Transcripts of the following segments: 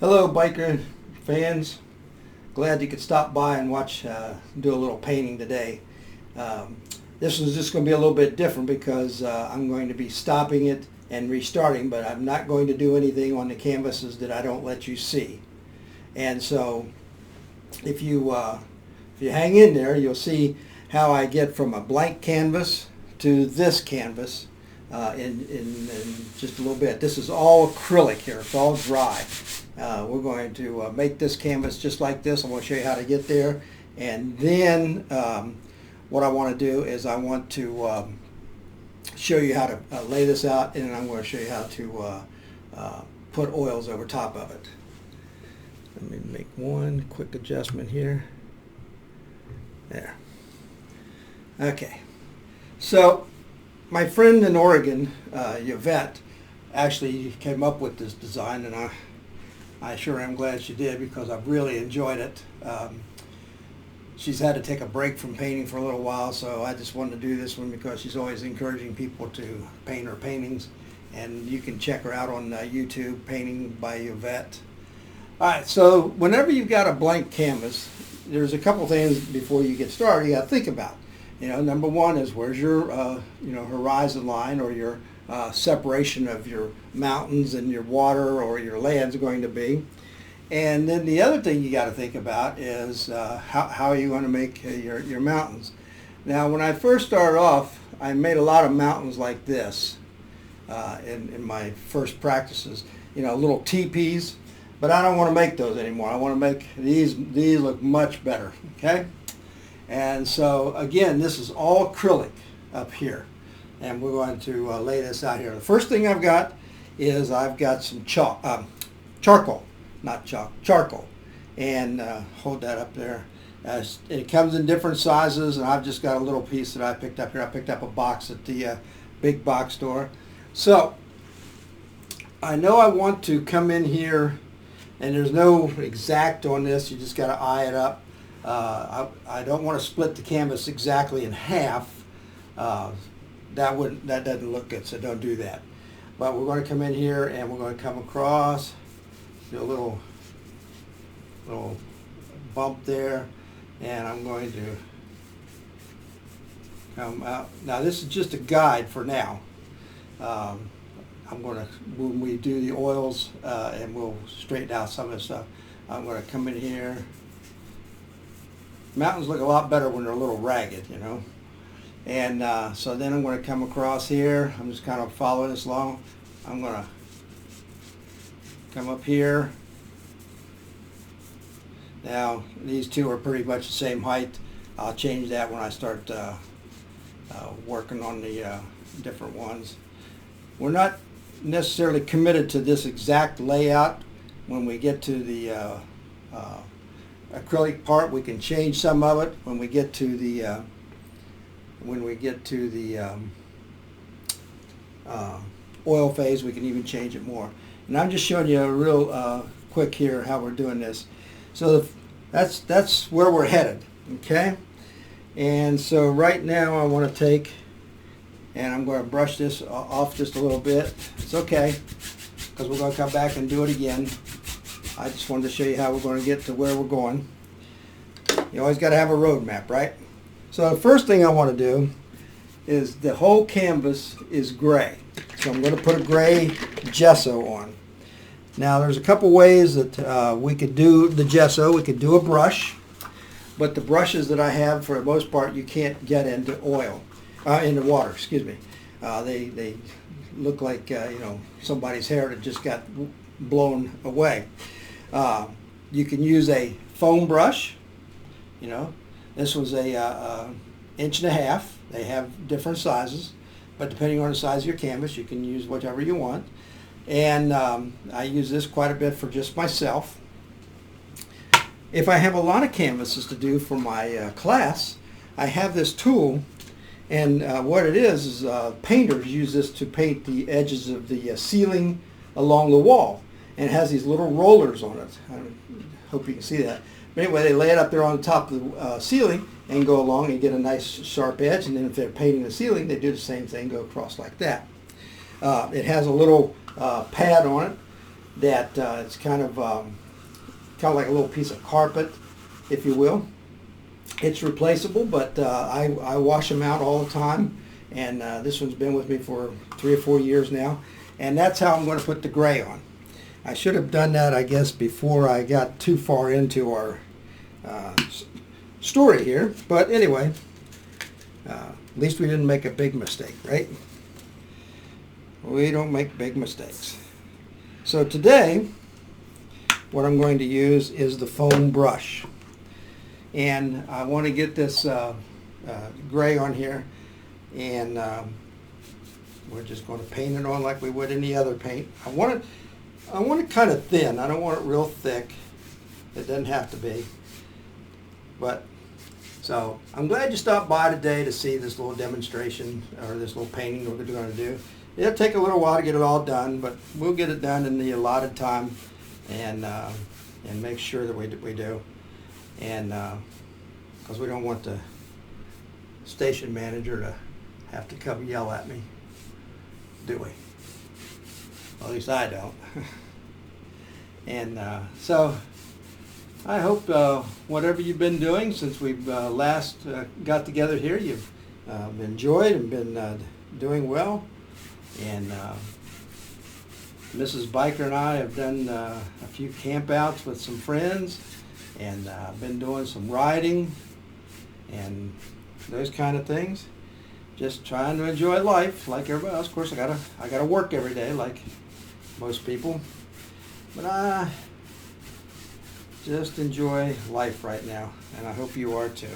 Hello, biker fans. Glad you could stop by and watch, do a little painting today. This is just going to be a little bit different because I'm going to be stopping it and restarting, but I'm not going to do anything on the canvases that I don't let you see. And so if you hang in there, you'll see how I get from a blank canvas to this canvas in just a little bit. This is all acrylic here. It's all dry. We're going to make this canvas just like this. I'm going to show you how to get there. And then what I want to do is I want to show you how to lay this out, and I'm going to show you how to put oils over top of it. Let me make one quick adjustment here. There. Okay. So my friend in Oregon, Yvette, actually came up with this design, and I sure am glad she did because I've really enjoyed it. She's had to take a break from painting for a little while, so I just wanted to do this one because she's always encouraging people to paint her paintings, and you can check her out on YouTube, Painting by Yvette. All right, so whenever you've got a blank canvas, there's a couple things before you get started you got to think about. Number one is where's your horizon line, or your separation of your mountains and your water or your land's going to be. And then the other thing you got to think about is how are you going to make your mountains. Now, when I first started off, I made a lot of mountains like this in my first practices, little teepees, but I don't want to make those anymore. I want to make these look much better, okay? And so again, this is all acrylic up here, and we're going to lay this out here. The first thing I've got is I've got some charcoal, not chalk, charcoal, and hold that up there. It comes in different sizes, and I've just got a little piece that I picked up here. I picked up a box at the big box store. So I know I want to come in here, and there's no exact on this. You just got to eye it up. I don't want to split the canvas exactly in half. That doesn't look good, so don't do that. But we're going to come in here and we're going to come across, do a little bump there, and I'm going to come out. Now this is just a guide for now. I'm going to, when we do the oils and we'll straighten out some of the stuff, I'm going to come in here. Mountains look a lot better when they're a little ragged, And so then I'm going to come across here. I'm just kind of following this along. I'm going to come up here. Now, these two are pretty much the same height. I'll change that when I start working on the different ones. We're not necessarily committed to this exact layout. When we get to the acrylic part, we can change some of it. When we get to the oil phase, we can even change it more. And I'm just showing you a real quick here how we're doing this. So that's where we're headed, okay? And so right now I want to take, and I'm going to brush this off just a little bit. It's okay, because we're going to come back and do it again. I just wanted to show you how we're going to get to where we're going. You always got to have a road map, right? So the first thing I want to do is the whole canvas is gray. So I'm going to put a gray gesso on. Now there's a couple ways that we could do the gesso. We could do a brush, but the brushes that I have, for the most part, you can't get into into water, excuse me. They look like somebody's hair that just got blown away. You can use a foam brush. This was a 1.5 inches. They have different sizes, but depending on the size of your canvas, you can use whatever you want. And I use this quite a bit for just myself. If I have a lot of canvases to do for my class, I have this tool, and what it is painters use this to paint the edges of the ceiling along the wall, and it has these little rollers on it. I hope you can see that. But anyway, they lay it up there on the top of the ceiling and go along and get a nice sharp edge, and then if they're painting the ceiling, they do the same thing, go across like that. It has a little pad on it that it's kind of like a little piece of carpet, if you will. It's replaceable, but I wash them out all the time, and this one's been with me for 3 or 4 years now, and that's how I'm going to put the gray on. I should have done that, I guess, before I got too far into our story here, but anyway, at least we didn't make a big mistake, right? We don't make big mistakes. So today, what I'm going to use is the foam brush. And I want to get this gray on here, and we're just going to paint it on like we would any other paint. I want it kind of thin. I don't want it real thick. It doesn't have to be. But so I'm glad you stopped by today to see this little demonstration or this little painting we're going to do. It'll take a little while to get it all done, but we'll get it done in the allotted time, and make sure that we do. And because we don't want the station manager to have to come yell at me, do we? Well, at least I don't. And so I hope whatever you've been doing since we've last got together here, you've enjoyed and been doing well. And Mrs. Biker and I have done a few campouts with some friends, and been doing some riding and those kind of things. Just trying to enjoy life like everybody else. Of course, I gotta work every day like most people, but I just enjoy life right now, and I hope you are too.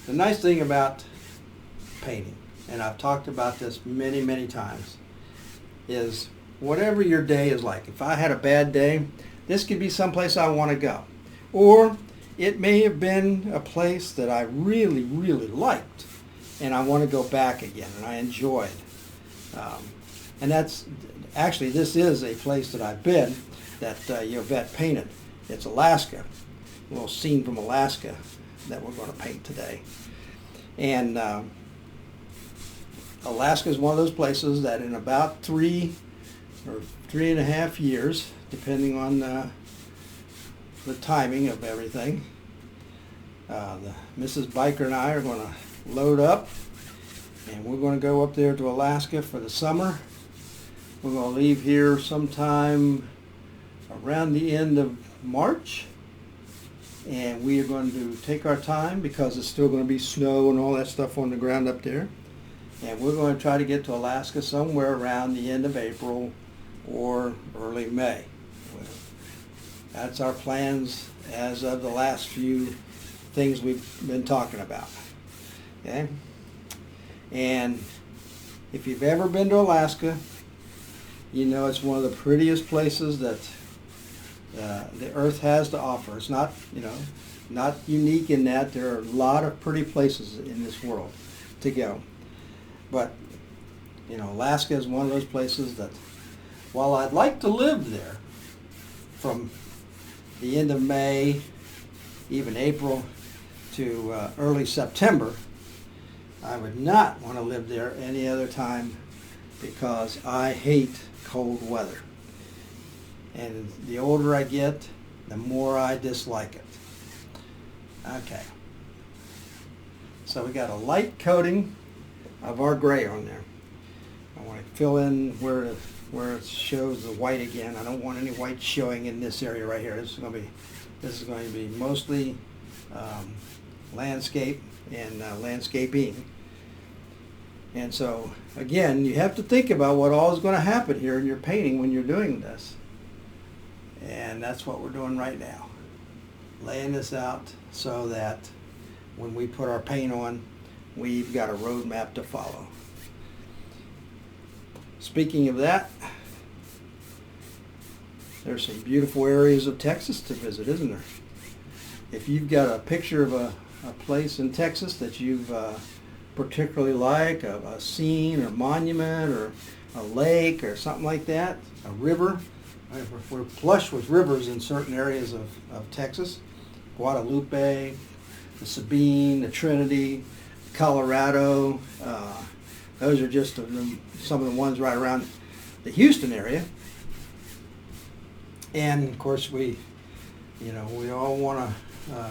The nice thing about painting, and I've talked about this many, many times, is whatever your day is like. If I had a bad day, this could be someplace I want to go. Or it may have been a place that I really, really liked, and I want to go back again, and I enjoyed. And that's, actually, this is a place that I've been that Yovette painted. It's Alaska, a little scene from Alaska that we're going to paint today. And Alaska is one of those places that in about 3 or 3.5 years, depending on the timing of everything, Mrs. Biker and I are going to load up, and we're going to go up there to Alaska for the summer. We're going to leave here sometime around the end of March, and we are going to take our time because it's still going to be snow and all that stuff on the ground up there. And we're going to try to get to Alaska somewhere around the end of April or early May. That's our plans as of the last few things we've been talking about. Okay? And if you've ever been to Alaska, you know it's one of the prettiest places that the earth has to offer. It's not, not unique in that. There are a lot of pretty places in this world to go. But, Alaska is one of those places that, while I'd like to live there from the end of May, even April, to early September, I would not want to live there any other time because I hate cold weather. And the older I get, the more I dislike it. Okay. So we got a light coating of our gray on there. I want to fill in where it shows the white again. I don't want any white showing in this area right here. This is going to be mostly landscape and landscaping. And so again, you have to think about what all is going to happen here in your painting when you're doing this. And that's what we're doing right now. Laying this out so that when we put our paint on, we've got a roadmap to follow. Speaking of that, there's some beautiful areas of Texas to visit, isn't there? If you've got a picture of a place in Texas that you've particularly like, a scene or monument or a lake or something like that, a river. We're plush with rivers in certain areas of Texas. Guadalupe, the Sabine, the Trinity, Colorado. Those are just some of the ones right around the Houston area. And of course we all want to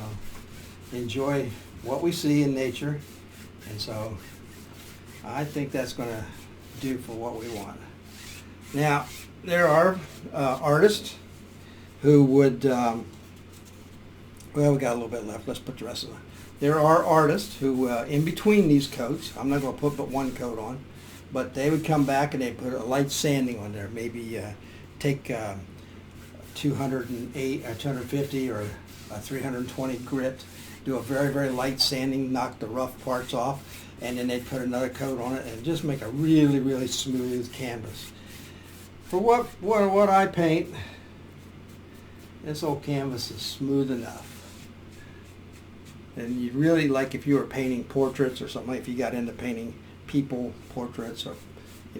enjoy what we see in nature, and so I think that's going to do for what we want. Now, there are artists who would, well, we got a little bit left. Let's put the rest of it. There are artists who, in between these coats, I'm not going to put but one coat on, but they would come back and they put a light sanding on there. Maybe take 208, 250 or 320 grit, do a very, very light sanding, knock the rough parts off, and then they'd put another coat on it and just make a really, really smooth canvas. For what I paint, this old canvas is smooth enough. And you'd really, like if you were painting portraits or something, like if you got into painting people portraits, or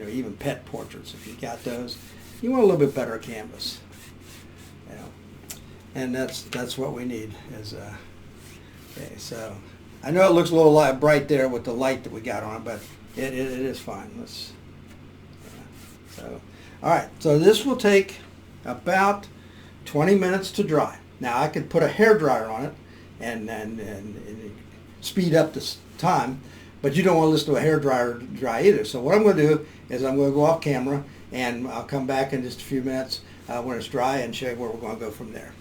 even pet portraits, if you got those, you want a little bit better canvas. And that's what we need. Okay, so I know it looks a little bright there with the light that we got on it, but it is fine. All right, so this will take about 20 minutes to dry. Now I could put a hair dryer on it and speed up this time, but you don't want to listen to a hair dryer dry either. So what I'm going to do is I'm going to go off camera, and I'll come back in just a few minutes when it's dry and show you where we're going to go from there.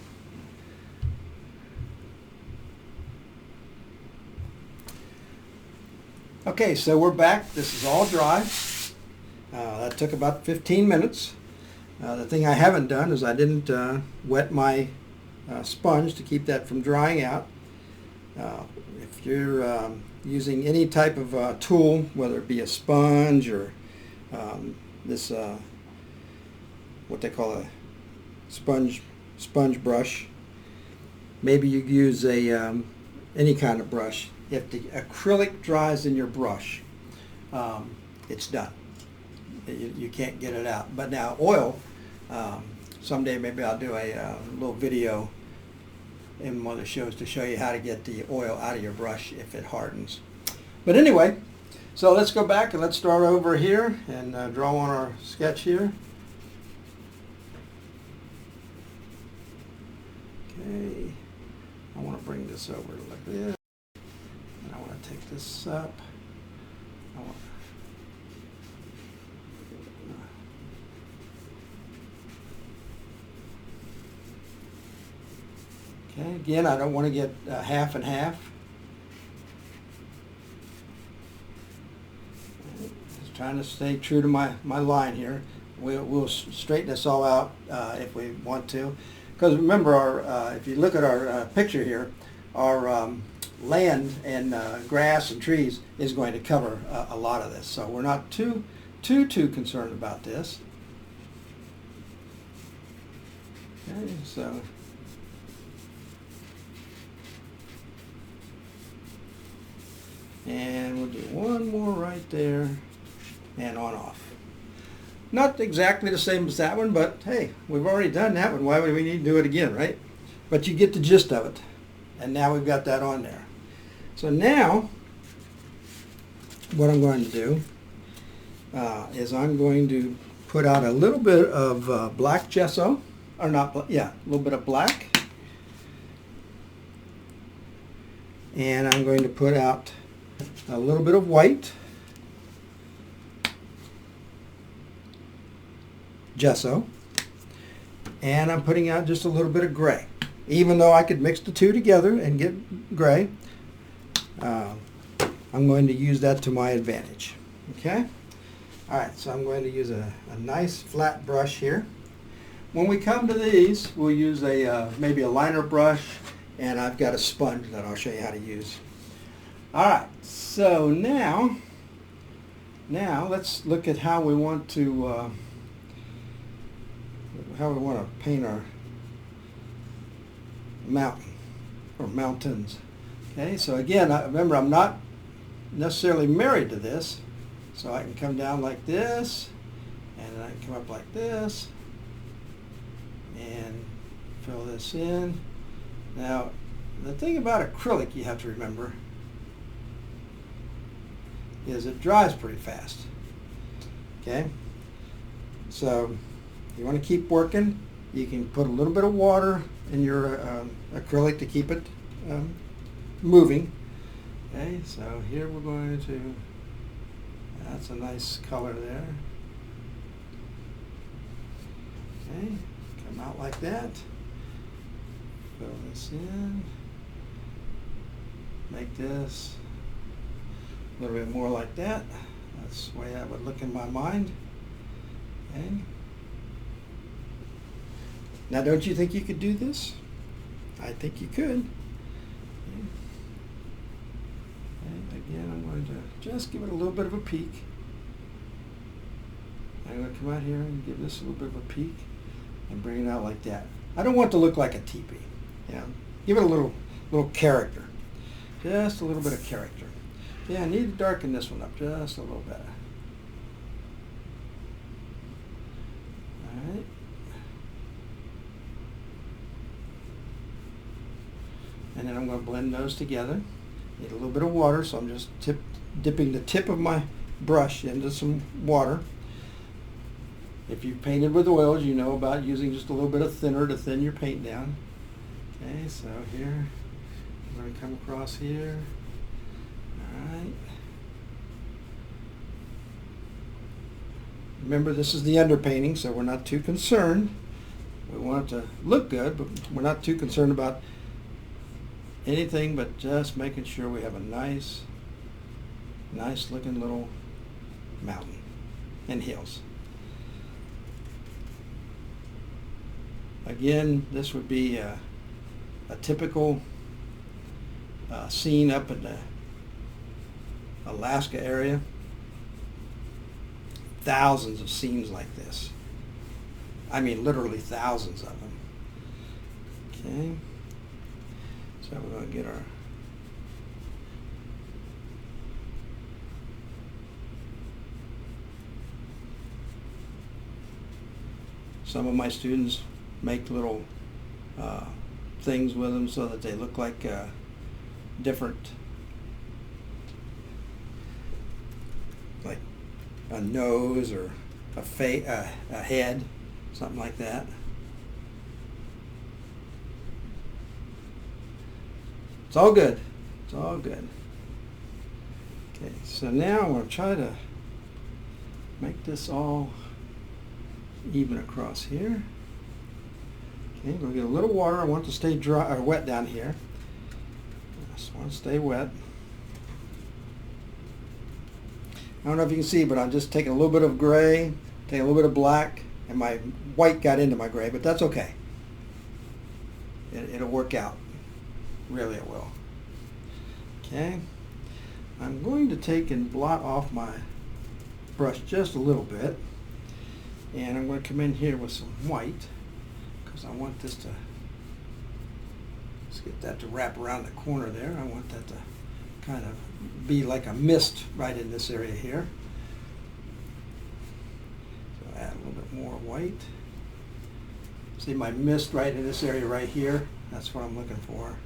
Okay, so we're back. This is all dry. That took about 15 minutes. The thing I haven't done is I didn't wet my sponge to keep that from drying out. If you're using any type of tool, whether it be a sponge or this what they call a sponge brush, maybe you use a any kind of brush. If the acrylic dries in your brush, it's done. You can't get it out. But now oil, someday maybe I'll do a little video in one of the shows to show you how to get the oil out of your brush if it hardens. But anyway, so let's go back and let's start over here and draw on our sketch here. Okay, I want to bring this over like this. I want to take this up. Okay, again, I don't want to get half and half. Just trying to stay true to my line here. We'll straighten this all out if we want to. Because remember, if you look at our picture here, our land and grass and trees is going to cover a lot of this. So we're not too concerned about this. Okay, so and we'll do one more right there and on off. Not exactly the same as that one, but hey, we've already done that one. Why would we need to do it again, right? But you get the gist of it. And now we've got that on there. So now, what I'm going to do is I'm going to put out a little bit of black gesso, or not, yeah, a little bit of black. And I'm going to put out a little bit of white gesso, and I'm putting out just a little bit of gray. Even though I could mix the two together and get gray, I'm going to use that to my advantage. Okay? Alright, so I'm going to use a nice flat brush here. When we come to these, we'll use maybe a liner brush, and I've got a sponge that I'll show you how to use. Alright, so now let's look at how we want to paint our mountain or mountains. Okay, so again, remember, I'm not necessarily married to this, so I can come down like this, and then I can come up like this and fill this in. Now, the thing about acrylic you have to remember is it dries pretty fast. Okay, so you want to keep working, You can put a little bit of water in your acrylic to keep it moving. Okay, so here we're going to, that's a nice color there. Okay, come out like that. Fill this in. Make this a little bit more like that. That's the way that would look in my mind. Okay. Now, don't you think you could do this? I think you could. Okay. And again, I'm going to just give it a little bit of a peek. I'm going to come out here and give this a little bit of a peek and bring it out like that. I don't want it to look like a teepee. You know, give it a little character. Just a little bit of character. Yeah, I need to darken this one up just a little bit. All right. And then I'm going to blend those together. Need a little bit of water, so I'm just dipping the tip of my brush into some water. If you've painted with oils, you know about using just a little bit of thinner to thin your paint down. Okay, so here, I'm going to come across here. All right. Remember, this is the underpainting, so we're not too concerned. We want it to look good, but we're not too concerned about anything but just making sure we have a nice looking little mountain and hills. Again, this would be a typical scene up in the Alaska area. Thousands of scenes like this. I mean, literally thousands of them. Okay. So we're going to get our some of my students make little things with them so that they look like different, like a nose or a head, something like that. It's all good. It's all good. Okay, so now I'm going to try to make this all even across here. Okay, I'm going to get a little water. I want it to stay dry or wet down here. I just want to stay wet. I don't know if you can see, but I'm just taking a little bit of gray, taking a little bit of black, and my white got into my gray, but that's okay. It'll work out. Really it will. Okay. I'm going to take and blot off my brush just a little bit. And I'm going to come in here with some white because I want this to, let's get that to wrap around the corner there. I want that to kind of be like a mist right in this area here. So add a little bit more white. See my mist right in this area right here? That's what I'm looking for.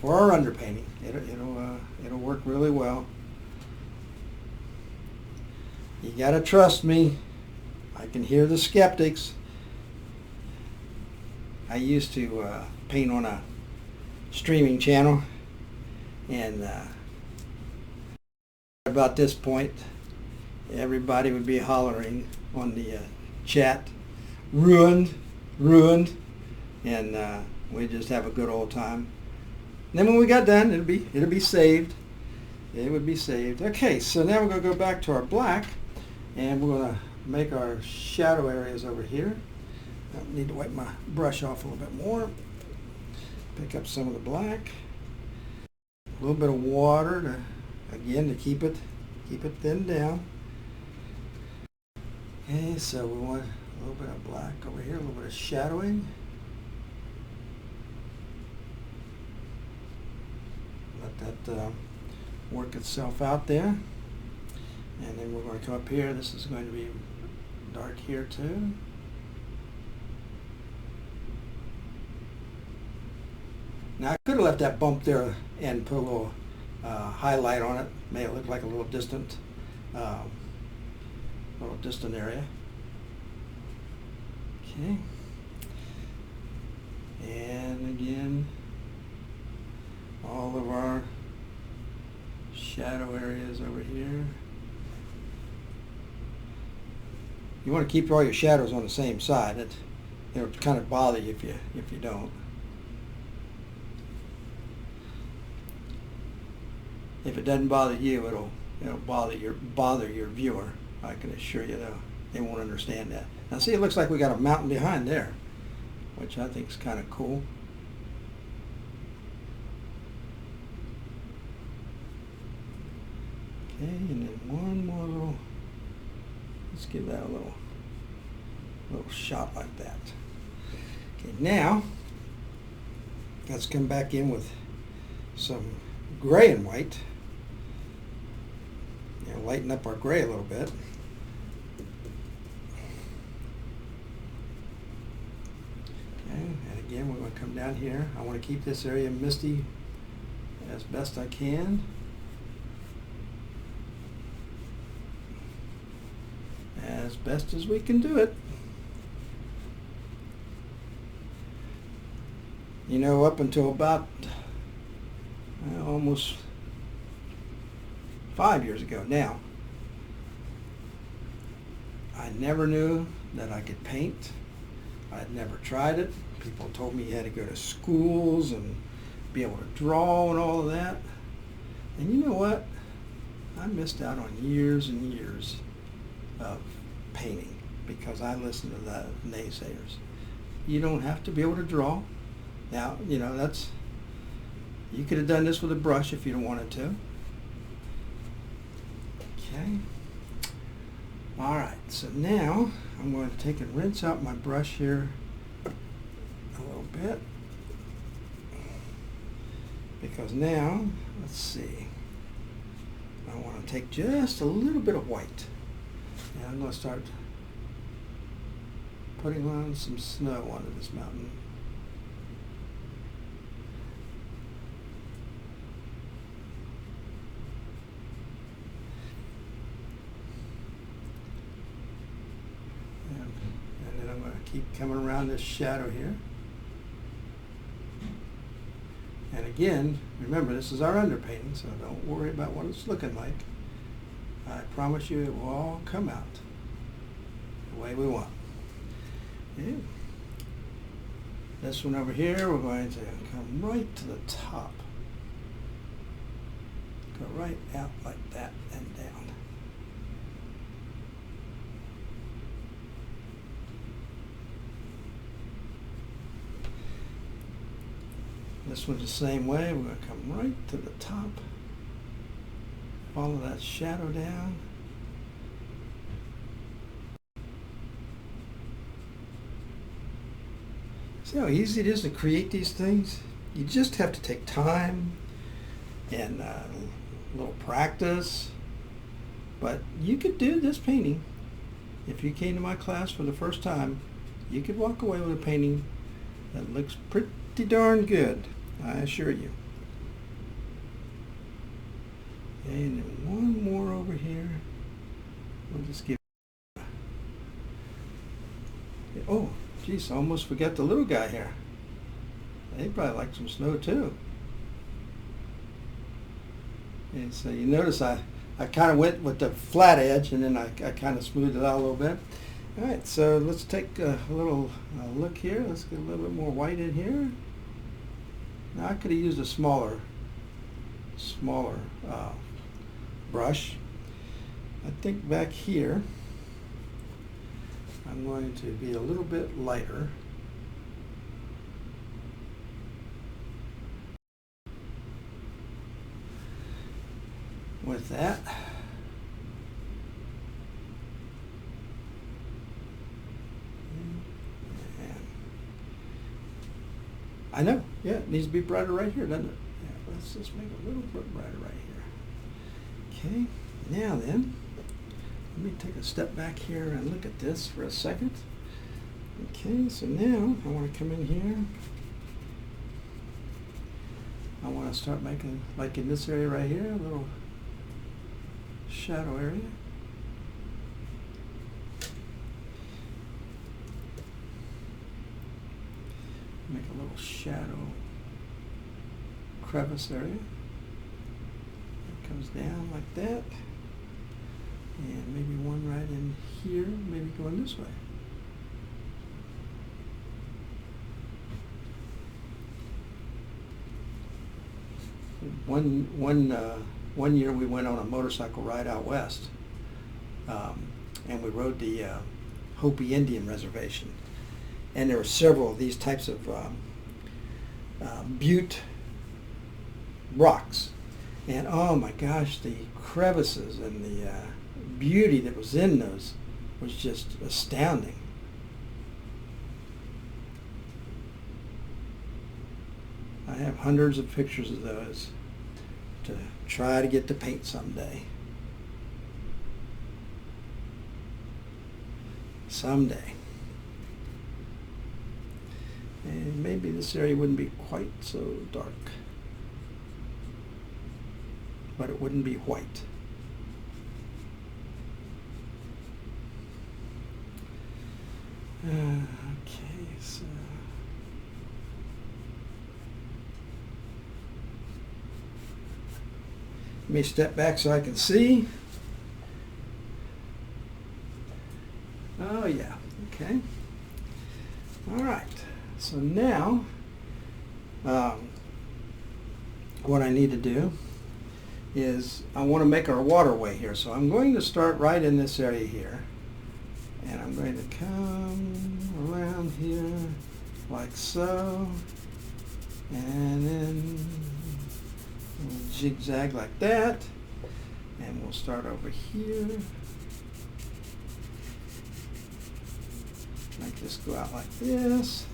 For our underpainting, it'll work really well. You gotta trust me. I can hear the skeptics. I used to paint on a streaming channel, and about this point, everybody would be hollering on the chat, ruined, and we'd just have a good old time. And then when we got done, it'll be saved. It would be saved. Okay, so now we're going to go back to our black, and we're going to make our shadow areas over here. I need to wipe my brush off a little bit more. Pick up some of the black. A little bit of water to, again, to keep it thinned down. Okay, so we want a little bit of black over here, a little bit of shadowing. Let that work itself out there. And then we're going to come up here. This is going to be dark here too. Now I could have left that bump there and put a little highlight on it. Made it look like a little distant area. Okay. And again, all of our shadow areas over here. You want to keep all your shadows on the same side. It'll kind of bother you if you don't. If it doesn't bother you, it'll bother your viewer. I can assure you they won't understand that. Now see, it looks like we got a mountain behind there, which I think is kind of cool. Okay, and then one more little, let's give that a little shot like that. Okay, now let's come back in with some gray and white. Lighten up our gray a little bit. Okay, and again, we're going to come down here. I want to keep this area misty as best I can. As best as we can do it. You know, up until about almost 5 years ago now, I never knew that I could paint. I'd never tried it. People told me you had to go to schools and be able to draw and all of that. And you know what? I missed out on years and years of painting because I listened to the naysayers. You don't have to be able to draw. Now, you know, you could have done this with a brush if you wanted to. Okay. All right, so now I'm going to take and rinse out my brush here a little bit, because now, let's see, I want to take just a little bit of white, and I'm going to start putting on some snow onto this mountain. Keep coming around this shadow here. And again, remember, this is our underpainting, so don't worry about what it's looking like. I promise you it will all come out the way we want. Okay. This one over here, we're going to come right to the top. Go right out like that and down. This one's the same way. We're going to come right to the top, follow that shadow down. See how easy it is to create these things? You just have to take time and a little practice. But you could do this painting. If you came to my class for the first time, you could walk away with a painting that looks pretty darn good, I assure you. And then one more over here. We'll just give. Oh, geez, I almost forgot the little guy here. They probably like some snow too. And so you notice I kind of went with the flat edge, and then I kind of smoothed it out a little bit. All right, so let's take a little look here. Let's get a little bit more white in here. Now I could have used a smaller brush. I think back here I'm going to be a little bit lighter. With that. I know, yeah, it needs to be brighter right here, doesn't it? Yeah, let's just make it a little bit brighter right here. Okay, now then, let me take a step back here and look at this for a second. Okay, so now I want to come in here. I want to start making, like in this area right here, a little shadow area. make a little shadow crevice area. It comes down like that. And maybe one right in here, maybe going this way. One year we went on a motorcycle ride out west, and we rode the Hopi Indian Reservation, and there were several of these types of butte rocks, and oh my gosh, the crevices and the beauty that was in those was just astounding. I have hundreds of pictures of those to try to get to paint someday. Someday. And maybe this area wouldn't be quite so dark, but it wouldn't be white. Okay, so let me step back so I can see. Oh yeah, okay. All right, so now what I need to do is I want to make our waterway here. So I'm going to start right in this area here. And I'm going to come around here like so. And then we'll zigzag like that. And we'll start over here. Make this go out like this.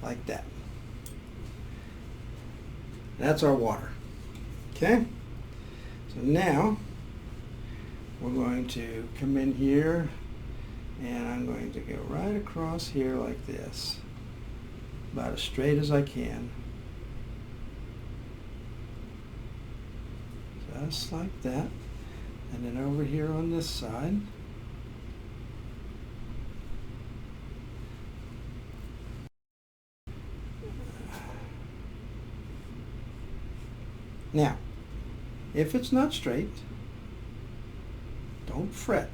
Like that. That's our water. Okay? So now we're going to come in here and I'm going to go right across here like this, about as straight as I can. Just like that. And then over here on this side, now if it's not straight, don't fret.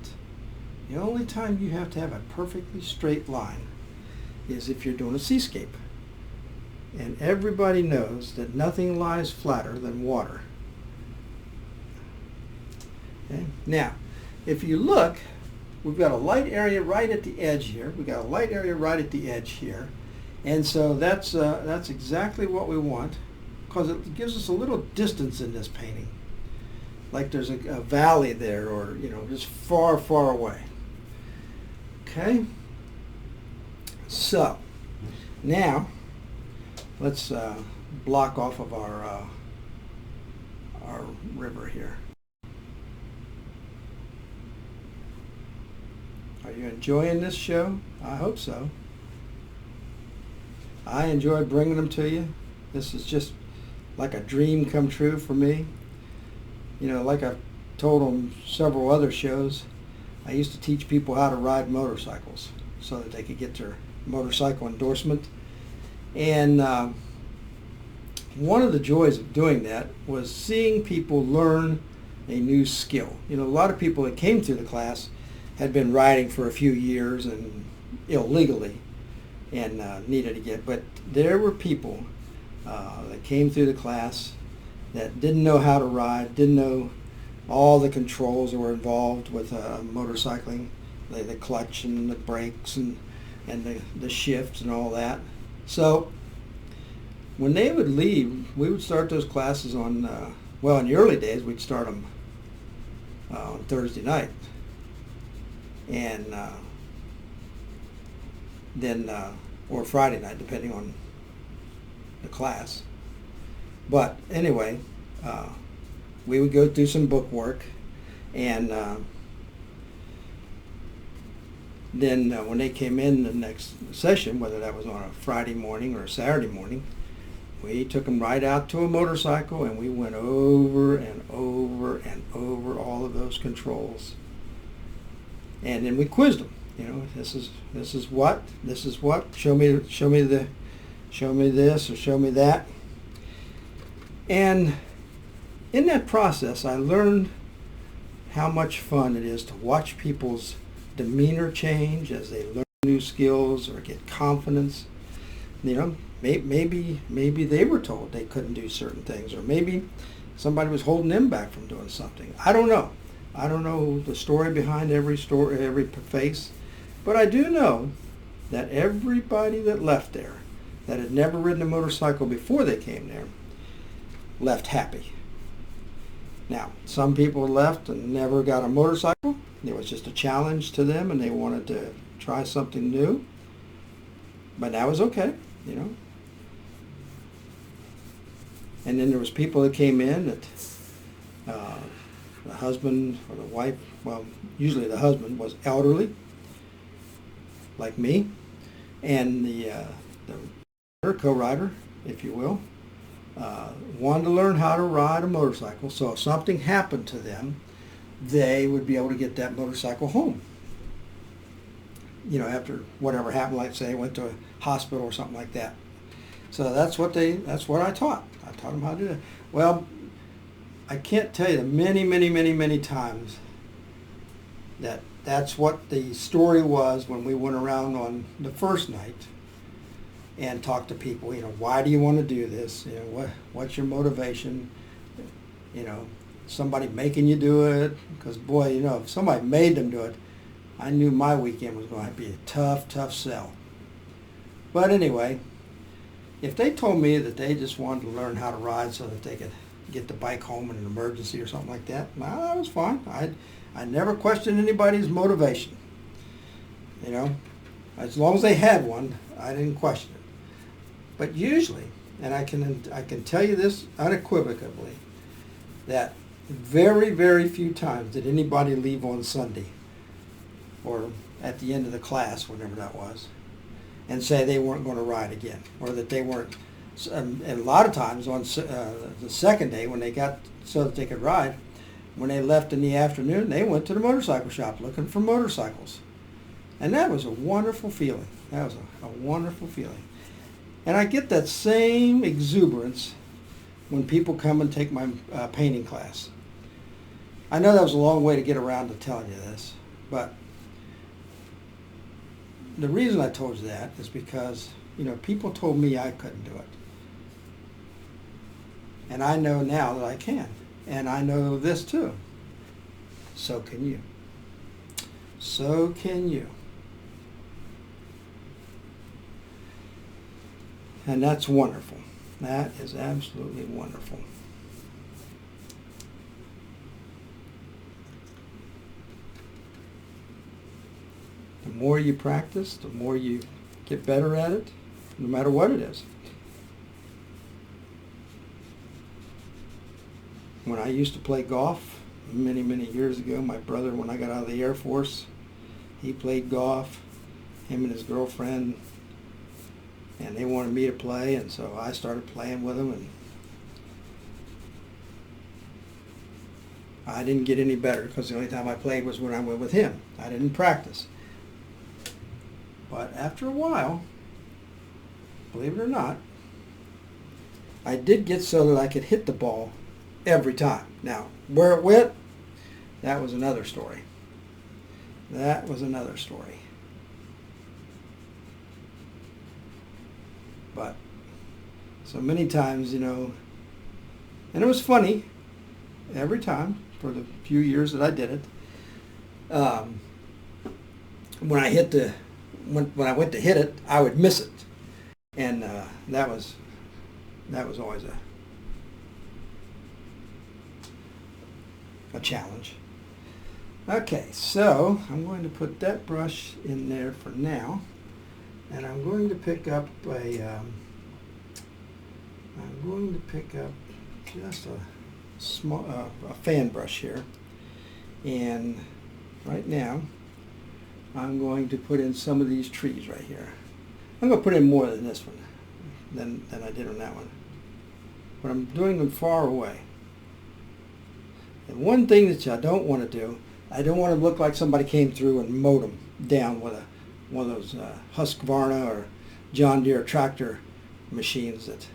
The only time you have to have a perfectly straight line is if you're doing a seascape. And everybody knows that nothing lies flatter than water. Okay? Now, if you look, we've got a light area right at the edge here. We've got a light area right at the edge here. And so that's exactly what we want, because it gives us a little distance in this painting. Like there's a valley there, or just far, far away. Okay? So, now, let's block off of our river here. Are you enjoying this show? I hope so. I enjoy bringing them to you. This is just like a dream come true for me. Like I've told on several other shows, I used to teach people how to ride motorcycles so that they could get their motorcycle endorsement. And one of the joys of doing that was seeing people learn a new skill. A lot of people that came through the class had been riding for a few years and illegally and needed to get, but there were people that came through the class that didn't know how to ride, didn't know all the controls that were involved with motorcycling, the clutch and the brakes and the shifts and all that. So when they would leave, we would start those classes on, in the early days, we'd start them on Thursday night. And then, or Friday night, depending on the class. But anyway, we would go through some book work, and then when they came in the next session, whether that was on a Friday morning or a Saturday morning, we took them right out to a motorcycle and we went over and over and over all of those controls. And then we quizzed them. You know, this is what, show me this or show me that. And in that process, I learned how much fun it is to watch people's demeanor change as they learn new skills or get confidence. You know, maybe they were told they couldn't do certain things, or maybe somebody was holding them back from doing something. I don't know. I don't know the story behind every face, but I do know that everybody that left there, that had never ridden a motorcycle before they came there, left happy. Now, some people left and never got a motorcycle. It was just a challenge to them and they wanted to try something new. But that was okay, you know. And then there was people that came in that the husband or the wife, well, usually the husband was elderly, like me, and her co-rider, if you will, wanted to learn how to ride a motorcycle, so if something happened to them, they would be able to get that motorcycle home. You know, after whatever happened, like say they went to a hospital or something like that. So that's what I taught. I taught them how to do that. Well, I can't tell you the many times that's what the story was when we went around on the first night and talked to people. You know, why do you want to do this? You know, what's your motivation? You know, somebody making you do it? Because boy, you know, if somebody made them do it, I knew my weekend was going to be a tough sell. But anyway, if they told me that they just wanted to learn how to ride so that they could get the bike home in an emergency or something like that, well, that was fine. I never questioned anybody's motivation. You know, as long as they had one, I didn't question it. But usually, and I can tell you this unequivocally, that very few times did anybody leave on Sunday or at the end of the class, whenever that was, and say they weren't going to ride again, or that they weren't. And a lot of times on the second day, when they got so that they could ride, when they left in the afternoon, they went to the motorcycle shop looking for motorcycles. And that was a wonderful feeling. That was a wonderful feeling. And I get that same exuberance when people come and take my painting class. I know that was a long way to get around to telling you this, but the reason I told you that is because, you know, people told me I couldn't do it. And I know now that I can. And I know this too. So can you. So can you. And that's wonderful. That is absolutely wonderful. The more you practice, the more you get better at it, no matter what it is. When I used to play golf many years ago, my brother, when I got out of the Air Force, he played golf, him and his girlfriend, and they wanted me to play, and so I started playing with them, and I didn't get any better because the only time I played was when I went with him. I didn't practice. But after a while, believe it or not, I did get so that I could hit the ball every time. Now, where it went, that was another story. That was another story. But so many times, you know, and it was funny every time for the few years that I did it. When I went to hit it, I would miss it, and that was always a challenge. Okay, so I'm going to put that brush in there for now, and I'm going to pick up just a small a fan brush here, and right now I'm going to put in some of these trees right here. I'm going to put in more than this one than I did on that one, but I'm doing them far away. And one thing that I don't want to do, I don't want to look like somebody came through and mowed them down with one of those Husqvarna or John Deere tractor machines. That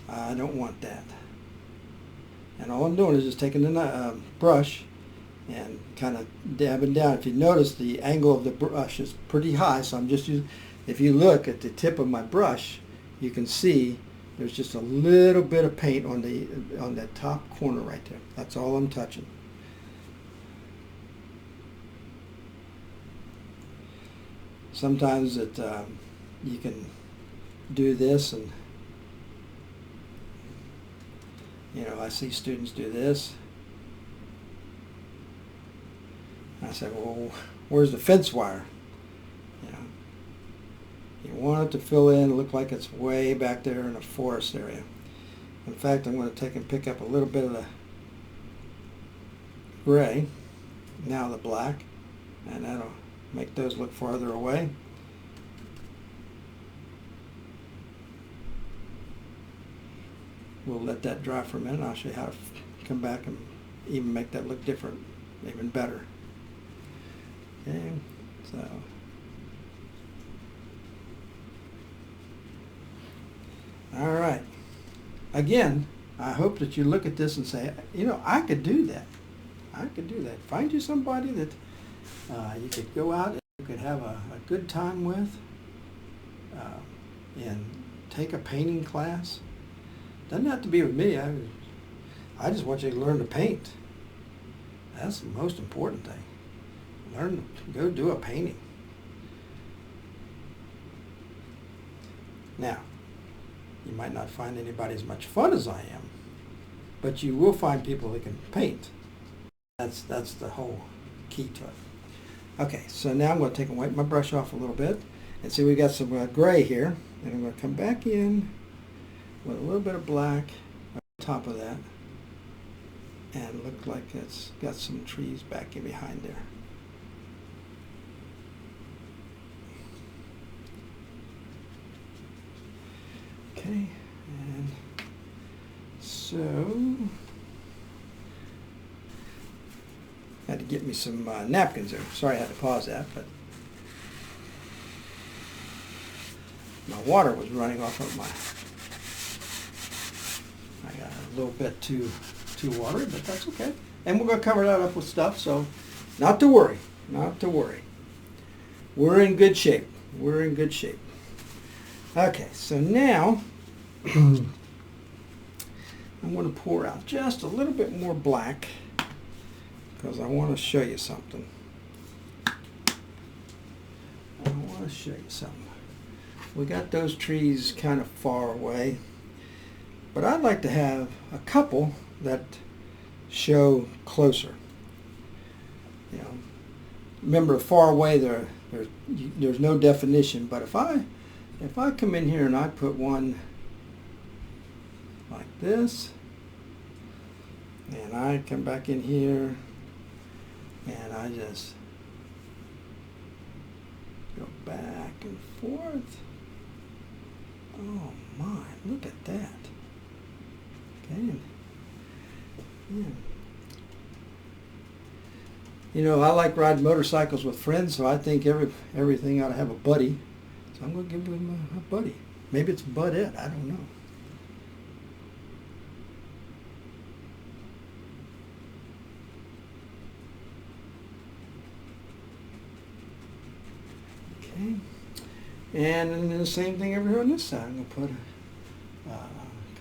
I don't want that. And all I'm doing is just taking the brush and kind of dabbing down. If you notice, the angle of the brush is pretty high, so I'm just using, if you look at the tip of my brush, you can see there's just a little bit of paint on the top corner right there. That's all I'm touching. Sometimes you can do this, and I see students do this. I said, well, where's the fence wire? You want it to fill in, look like it's way back there in a forest area. In fact, I'm going to take and pick up a little bit of the gray, now the black, and that'll make those look farther away. We'll let that dry for a minute. I'll show you how to come back and even make that look different, even better. Okay, so all right. Again, I hope that you look at this and say, I could do that. I could do that. Find you somebody that you could go out and you could have a good time with, and take a painting class. Doesn't have to be with me. I just want you to learn to paint. That's the most important thing. Learn to go do a painting. Now, you might not find anybody as much fun as I am, but you will find people that can paint. That's the whole key to it. Okay, so now I'm going to take and wipe my brush off a little bit, and see we got some gray here, and I'm going to come back in with a little bit of black on top of that, and look like it's got some trees back in behind there. Okay, and so had to get me some napkins there. Sorry I had to pause that, but my water was running off of I got a little bit too watery, but that's okay. And we're going to cover that up with stuff, so not to worry, not to worry. We're in good shape. We're in good shape. Okay, so now I'm going to pour out just a little bit more black because I want to show you something. We got those trees kind of far away, but I'd like to have a couple that show closer. Remember, far away there's no definition, but if I come in here and I put one like this, and I come back in here and I just go back and forth. Oh my, look at that. Okay. Yeah. I like riding motorcycles with friends, so I think everything ought to have a buddy. So I'm going to give him a buddy. Maybe it's Bud Ed. I don't know. Okay. And then the same thing over here on this side. I'm going to put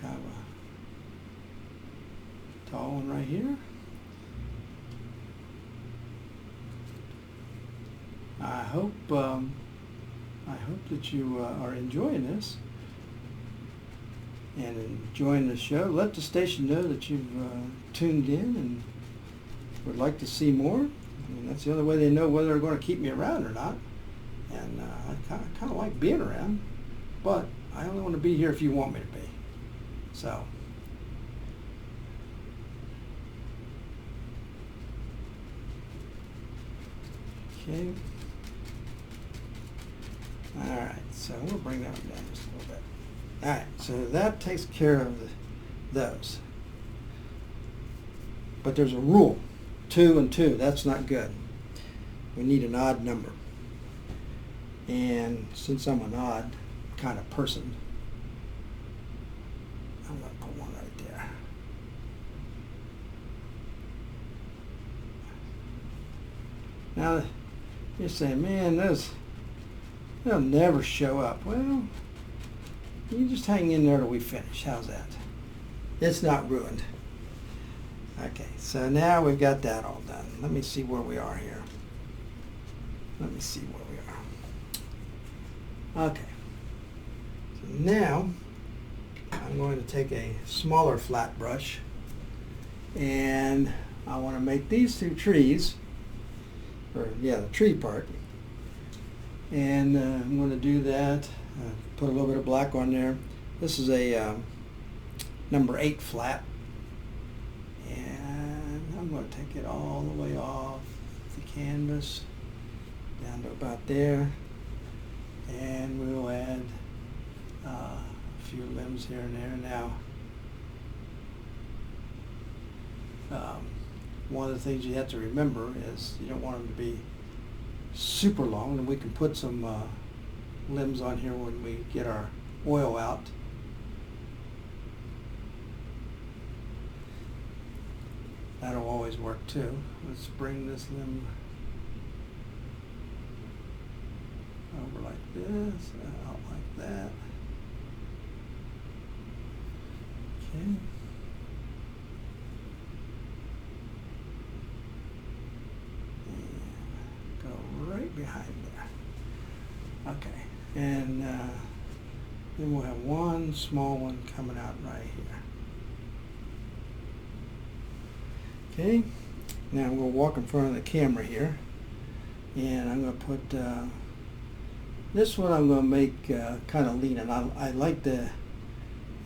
kind of a tall one right here. I hope that you are enjoying this and enjoying the show. Let the station know that you've tuned in and would like to see more. That's the only way they know whether they're going to keep me around or not. And I kind of like being around, but I only want to be here if you want me to be. So. Okay. Alright, so we'll bring that one down just a little bit. Alright, so that takes care of those. But there's a rule. 2 and 2, that's not good. we need an odd number. And since I'm an odd kind of person, I'm going to put one right there. Now, you're saying, man, they'll never show up. Well, you just hang in there till we finish. How's that? It's not ruined. Okay, so now we've got that all done. Let me see where we are here. Let me see where we are. Okay. So now, I'm going to take a smaller flat brush, and I want to make these two trees, or yeah, the tree part. And I'm going to do that. Put a little bit of black on there. This is a number 8 flat, and I'm going to take it all the way off the canvas down to about there, and we'll add a few limbs here and there. Now, one of the things you have to remember is you don't want them to be super long, and we can put some limbs on here when we get our oil out. That'll always work too. Let's bring this limb over like this, out like that. Okay. And go right behind there. Okay. And then we'll have one small one coming out right here. Okay. Now I'm going to walk in front of the camera here, and I'm going to put this one. I'm going to make kind of lean, and I like the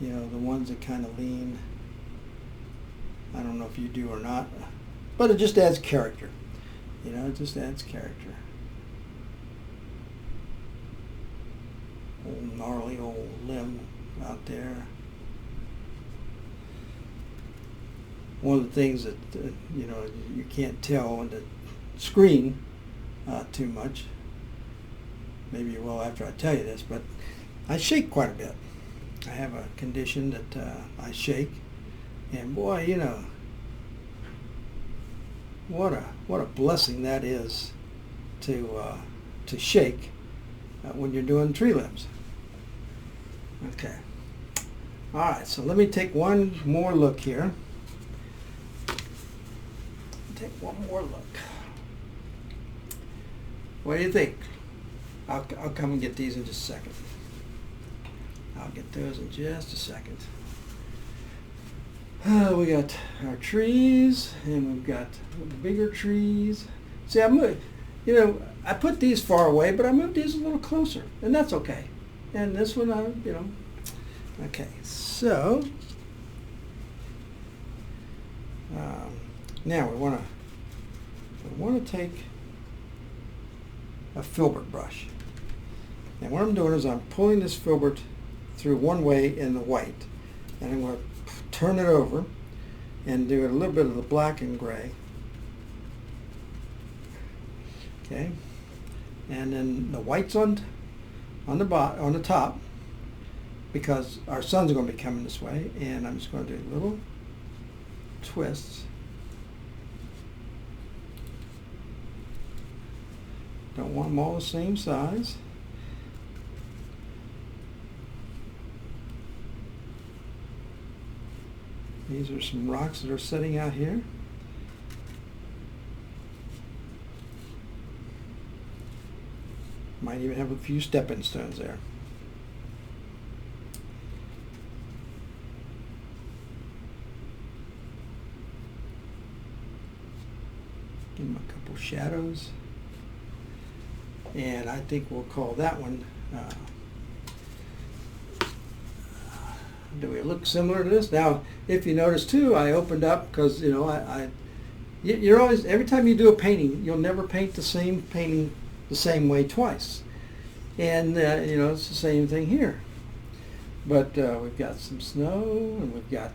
the ones that kind of lean. I don't know if you do or not, but it just adds character. It just adds character. Old gnarly old limb out there. One of the things that you can't tell on the screen too much. Maybe you will after I tell you this, but I shake quite a bit. I have a condition that I shake, and boy, what a blessing that is to shake when you're doing tree limbs. Okay. All right. So let me take one more look here. Take one more look. What do you think? I'll come and get these in just a second. I'll get those in just a second. We got our trees, and we've got bigger trees. See, I put these far away, but I moved these a little closer, and that's okay. And this one, okay. So now we want to take a filbert brush. And what I'm doing is I'm pulling this filbert through one way in the white, and I'm going to turn it over and do a little bit of the black and gray. Okay, and then the white's on the top, because our sun's going to be coming this way, and I'm just going to do little twists. Don't want them all the same size. These are some rocks that are sitting out here. Might even have a few stepping stones there. Give them a couple shadows. And I think we'll call that one, do we look similar to this? Now, if you notice too, I opened up because, you're always, every time you do a painting, you'll never paint the same painting the same way twice. And, it's the same thing here. But we've got some snow, and we've got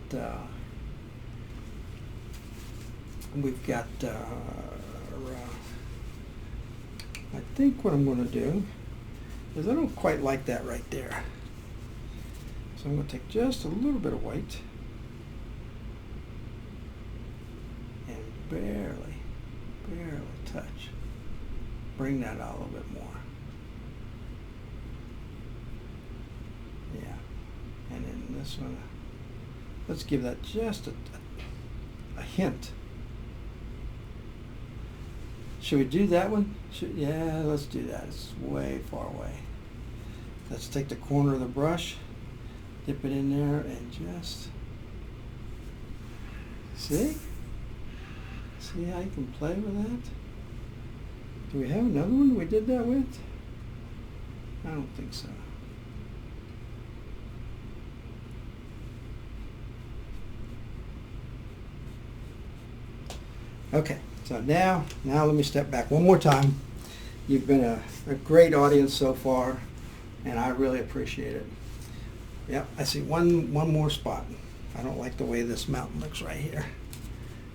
think what I'm going to do is I don't quite like that right there. So I'm going to take just a little bit of white and barely touch. Bring that out a little bit more. Yeah. And then this one, let's give that just a hint. Should we do that one? Yeah, let's do that. It's way far away. Let's take the corner of the brush, dip it in there, and just see how you can play with that. Do we have another one we did that with? I don't think so. Okay, so now let me step back one more time. You've been a great audience so far, and I really appreciate it. Yep, I see one more spot. I don't like the way this mountain looks right here.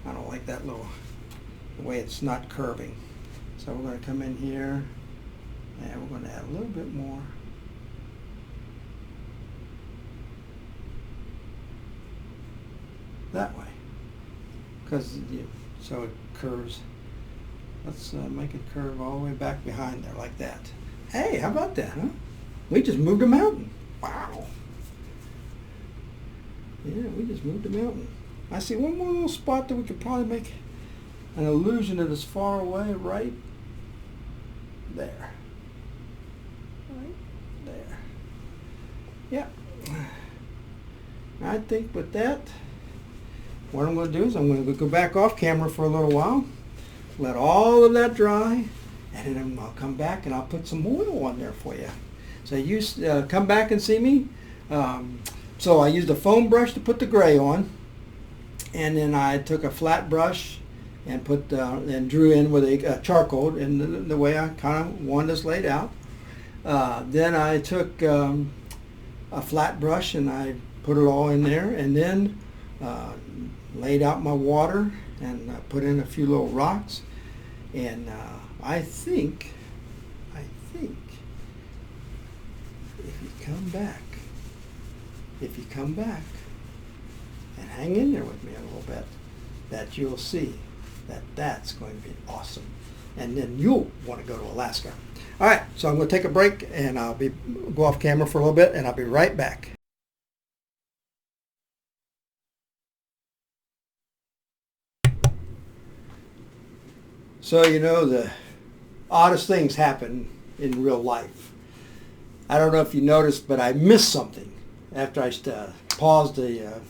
I don't like that the way it's not curving. So we're going to come in here, and we're going to add a little bit more. That way, so it curves. Let's make it curve all the way back behind there like that. Hey, how about that, huh? We just moved a mountain. Wow. Yeah, we just moved a mountain. I see one more little spot that we could probably make an illusion that is far away, right there. Right there. Yeah. I think with that, what I'm going to do is I'm going to go back off camera for a little while, let all of that dry, and then I'll come back and I'll put some oil on there for you. So you come back and see me. So I used a foam brush to put the gray on, and then I took a flat brush and and drew in with a charcoal in the way I kind of wanted this laid out. Then I took a flat brush and I put it all in there, and then laid out my water and put in a few little rocks, and I think if you come back and hang in there with me a little bit, that you'll see that that's going to be awesome, and then you'll want to go to Alaska. All right, so I'm going to take a break, and I'll go off camera for a little bit, and I'll be right back. So, the oddest things happen in real life. I don't know if you noticed, but I missed something. After I paused the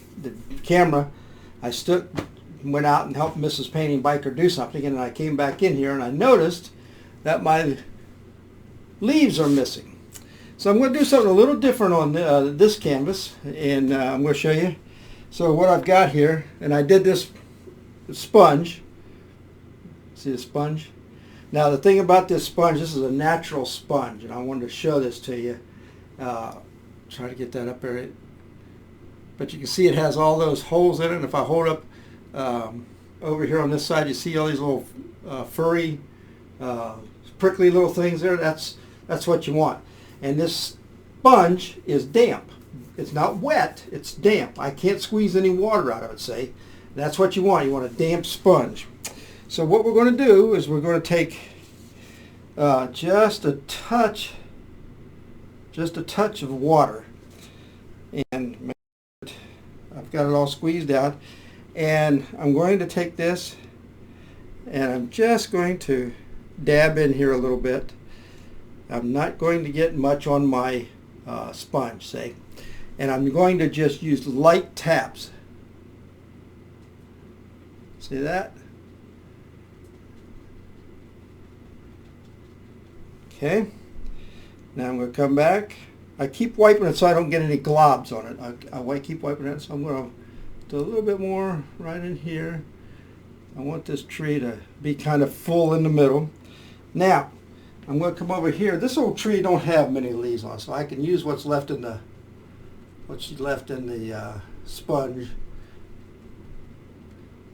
camera, I went out and helped Mrs. Painting Biker do something, and then I came back in here and I noticed that my leaves are missing. So I'm going to do something a little different on this canvas, and I'm going to show you. So what I've got here, and I did this sponge. See the sponge? Now the thing about this sponge, this is a natural sponge, and I wanted to show this to you. Try to get that up there. But you can see it has all those holes in it, and if I hold up over here on this side, you see all these little furry, prickly little things there. That's what you want. And this sponge is damp. It's not wet, it's damp. I can't squeeze any water out of it, say. That's what you want. You want a damp sponge. So what we're going to do is we're going to take just a touch of water, and I've got it all squeezed out, and I'm going to take this and I'm just going to dab in here a little bit. I'm not going to get much on my sponge, say, and I'm going to just use light taps. See that? Okay, now I'm going to come back. I keep wiping it so I don't get any globs on it. I keep wiping it, so I'm going to do a little bit more right in here. I want this tree to be kind of full in the middle. Now, I'm going to come over here. This old tree don't have many leaves on it, so I can use what's left in the sponge.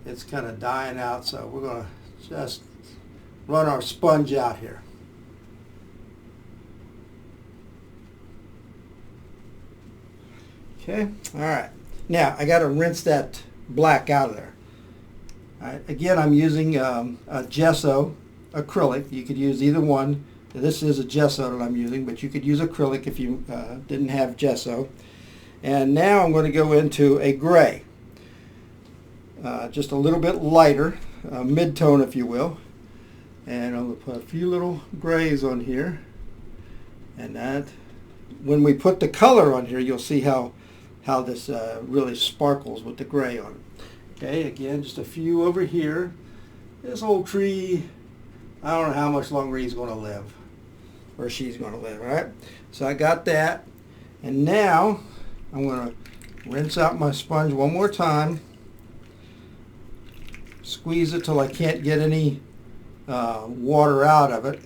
It's kind of dying out, so we're going to just run our sponge out here. Okay, all right. Now I got to rinse that black out of there. All right. Again, I'm using a Gesso acrylic. You could use either one. This is a Gesso that I'm using, but you could use acrylic if you didn't have Gesso. And now I'm going to go into a gray, just a little bit lighter, mid-tone if you will. And I'm going to put a few little grays on here. And that, when we put the color on here, you'll see how this really sparkles with the gray on it. Okay, again, just a few over here. This old tree, I don't know how much longer he's going to live, or she's going to live, right? So I got that. And now I'm going to rinse out my sponge one more time. Squeeze it till I can't get any water out of it.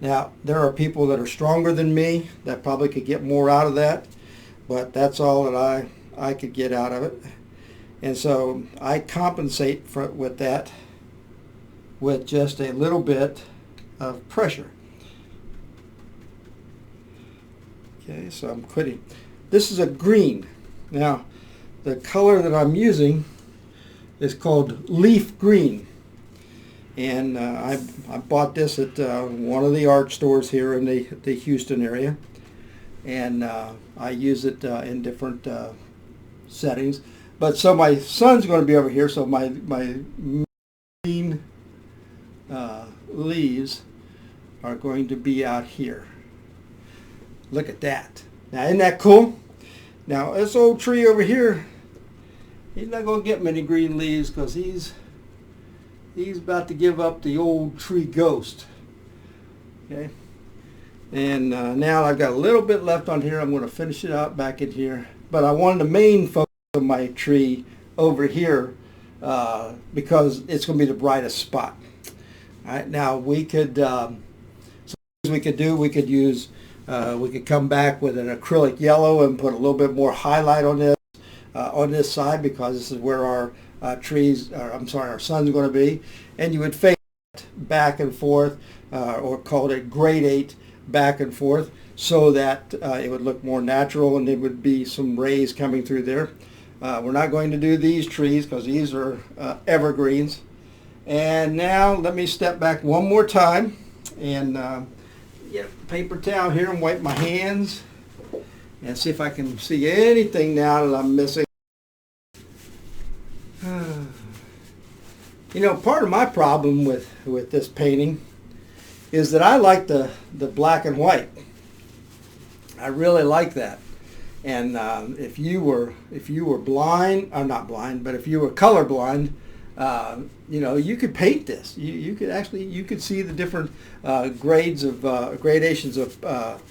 Now, there are people that are stronger than me that probably could get more out of that, but that's all that I could get out of it. And so I compensate with that with just a little bit of pressure. Okay, so I'm quitting. This is a green. Now, the color that I'm using is called leaf green. And I bought this at one of the art stores here in the Houston area. And I use it in different settings. But so my son's going to be over here, so my green leaves are going to be out here. Look at that. Now, isn't that cool? Now, this old tree over here, he's not going to get many green leaves because he's about to give up the old tree ghost. Okay. And now I've got a little bit left on here. I'm going to finish it out back in here. But I wanted the main focus of my tree over here because it's going to be the brightest spot. All right. Now we could, we could use, we could come back with an acrylic yellow and put a little bit more highlight on this side because this is where our our sun's going to be, and you would fade it back and forth, or call it grade 8 back and forth, so that it would look more natural and there would be some rays coming through there. We're not going to do these trees because these are evergreens. And now let me step back one more time and get a paper towel here and wipe my hands and see if I can see anything now that I'm missing. You know, part of my problem with this painting is that I like the black and white. I really like that. And if you were blind, or not blind, but if you were colorblind, you know, you could paint this. You could see the different gradations of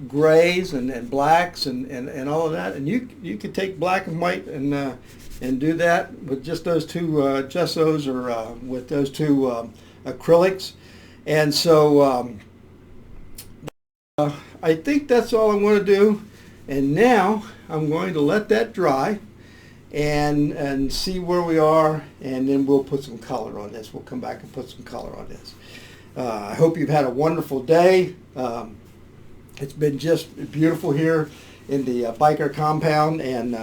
grays and blacks and all of that, and you could take black and white and do that with just those two gessos or with those two acrylics. And so I think that's all I'm going to do. And now I'm going to let that dry and see where we are, and then we'll put some color on this. We'll come back and put some color on this. I hope you've had a wonderful day. It's been just beautiful here in the biker compound, and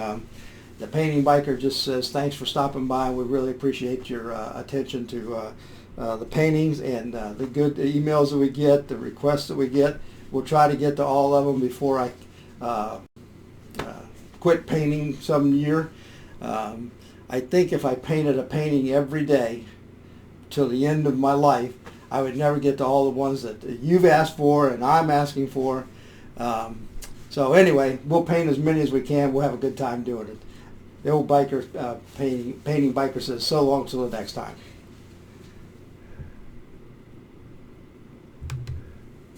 the painting biker just says thanks for stopping by. We really appreciate your attention to the paintings and the good emails that we get, the requests that we get. We'll try to get to all of them before I quit painting some year. I think if I painted a painting every day till the end of my life, I would never get to all the ones that you've asked for and I'm asking for. So anyway, we'll paint as many as we can. We'll have a good time doing it. The old biker painting biker says so long till the next time.